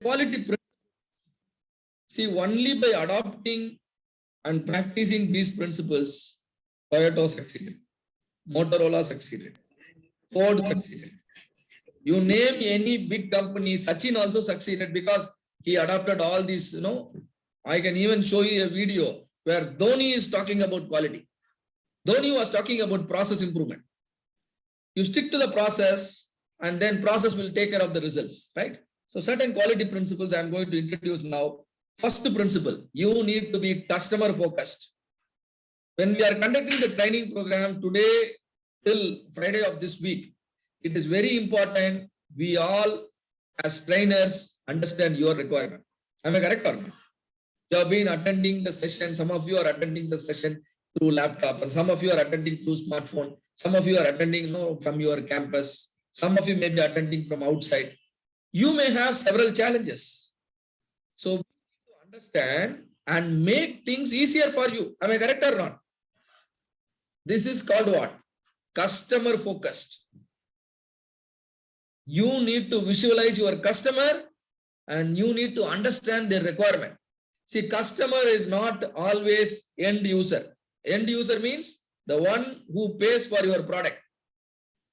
Quality principles. See, only by adopting and practicing these principles, Toyota succeeded, Motorola succeeded, Ford succeeded. You name any big company, Sachin also succeeded because he adopted all these, I can even show you a video where Dhoni is talking about quality. Dhoni was talking about process improvement. You stick to the process and then process will take care of the results, right? So certain quality principles I'm going to introduce now. First principle, you need to be customer focused. When we are conducting the training program today till Friday of this week, it is very important we all as trainers understand your requirement. Am I correct or not? You have been attending the session. Some of you are attending the session through laptop and some of you are attending through smartphone. Some of you are attending from your campus. Some of you may be attending from outside. You may have several challenges. So we need to understand and make things easier for you. Am I correct or not? This is called what? Customer focused. You need to visualize your customer and you need to understand their requirement. See, customer is not always end user. End user means the one who pays for your product.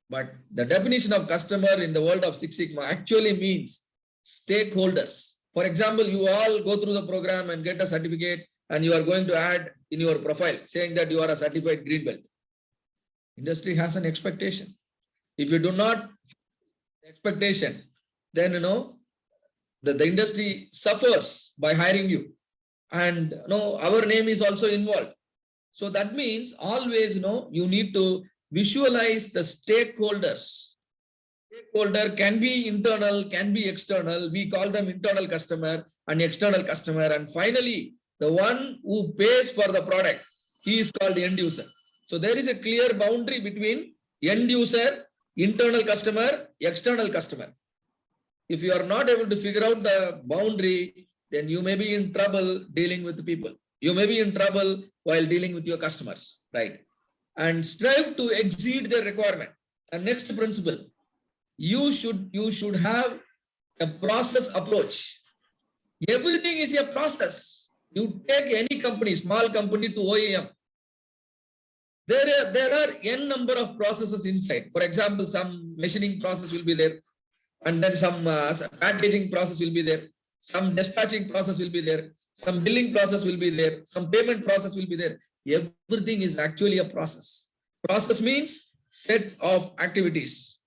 But the definition of customer in the world of Six Sigma actually means stakeholders. For example, you all go through the program and get a certificate and you are going to add in your profile saying that you are a certified green belt. Industry has an expectation. If you do not expectation, then the industry suffers by hiring you. And our name is also involved. So that means always you need to visualize the stakeholders. Stakeholder can be internal, can be external. We call them internal customer and external customer. And finally, the one who pays for the product, he is called the end user. So there is a clear boundary between end user, internal customer, external customer. If you are not able to figure out the boundary, then you may be in trouble dealing with the people. You may be in trouble while dealing with your customers, right? And strive to exceed their requirement. And next principle, you should have a process approach. Everything is a process. You take any company, small company to OEM. There are n number of processes inside. For example, some machining process will be there, and then some packaging process will be there, some dispatching process will be there, some billing process will be there, some payment process will be there. Everything is actually a process. Process means set of activities.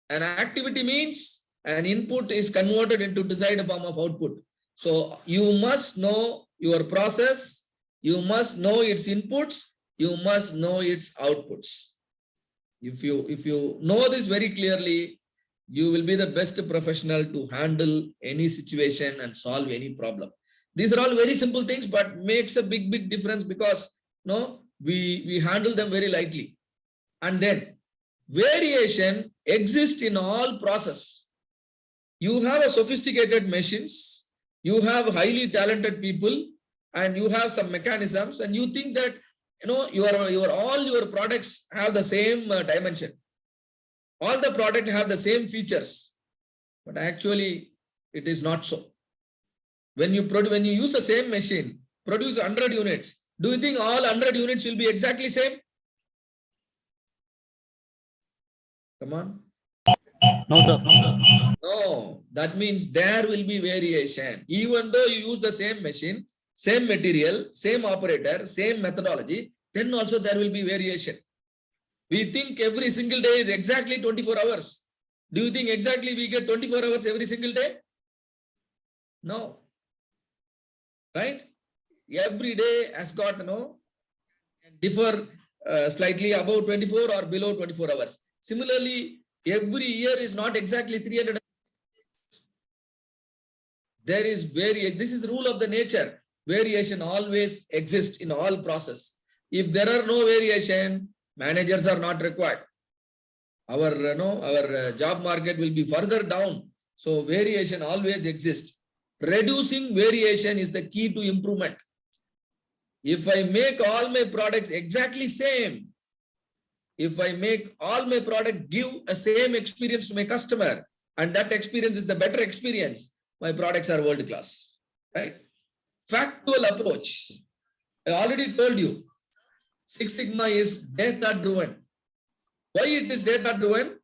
An activity means an input is converted into desired form of output. So you must know your process, you must know its inputs, you must know its outputs. If you know this very clearly, you will be the best professional to handle any situation and solve any problem. These are all very simple things, but makes a big difference because we handle them very lightly. And then variation exists in all process. You have a sophisticated machines, you have highly talented people, and you have some mechanisms, and you think that all your products have the same dimension. All the product have the same features, but actually it is not so. When you use the same machine, produce 100 units, do you think all 100 units will be exactly same? Come on. No, sir. No, that means there will be variation. Even though you use the same machine, same material, same operator, same methodology, then also there will be variation. We think every single day is exactly 24 hours. Do you think exactly we get 24 hours every single day? No. Right? Every day has got, differ slightly above 24 or below 24 hours. Similarly, every year is not exactly 300. There is variation. This is the rule of the nature. Variation always exists in all process. If there are no variation, managers are not required. Our job market will be further down. So variation always exists. Reducing variation is the key to improvement. If I make all my products exactly same, if I make all my product give a same experience to my customer, and that experience is the better experience, my products are world class, right? Factual approach. I already told you, Six Sigma is data driven. Why it is data driven?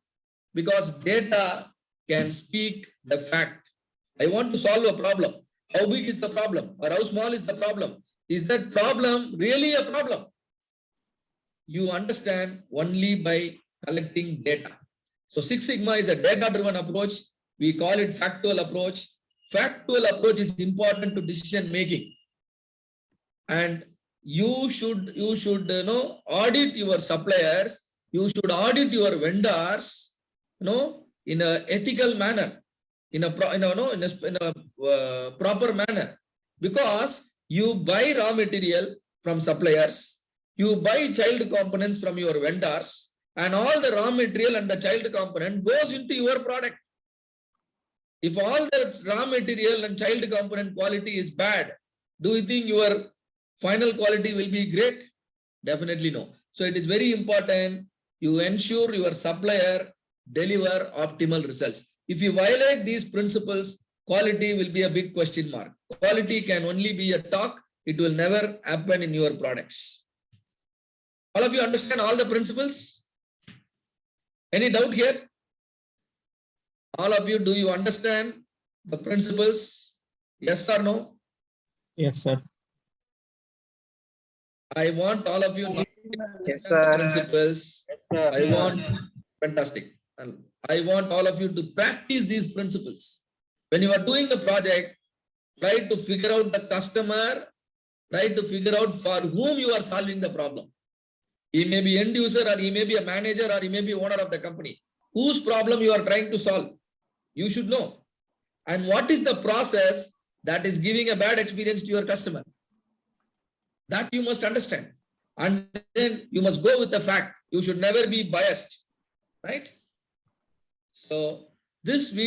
Because data can speak the fact. I want to solve a problem. How big is the problem or how small is the problem? Is that problem really a problem? You understand only by collecting data. So Six Sigma is a data-driven approach. We call it factual approach. Factual approach is important to decision making. And you should audit your suppliers. You should audit your vendors, in a ethical manner, in a proper manner, because you buy raw material from suppliers, you buy child components from your vendors, and all the raw material and the child component goes into your product. If all the raw material and child component quality is bad, do you think your final quality will be great? Definitely no. So it is very important you ensure your supplier deliver optimal results. If you violate these principles, quality will be a big question mark. Quality can only be a talk. It will never happen in your products. All of you understand all the principles? Any doubt here? All of you, do you understand the principles? Yes or no? Yes, sir. I want all of you to Yes, understand the sir. principles. Yes, sir. I want, fantastic. And I want all of you to practice these principles. When you are doing the project, try to figure out the customer, try to figure out for whom you are solving the problem. He may be end user, or he may be a manager, or he may be owner of the company. Whose problem you are trying to solve? You should know. And what is the process that is giving a bad experience to your customer? That you must understand. And then you must go with the fact. You should never be biased, right? So this video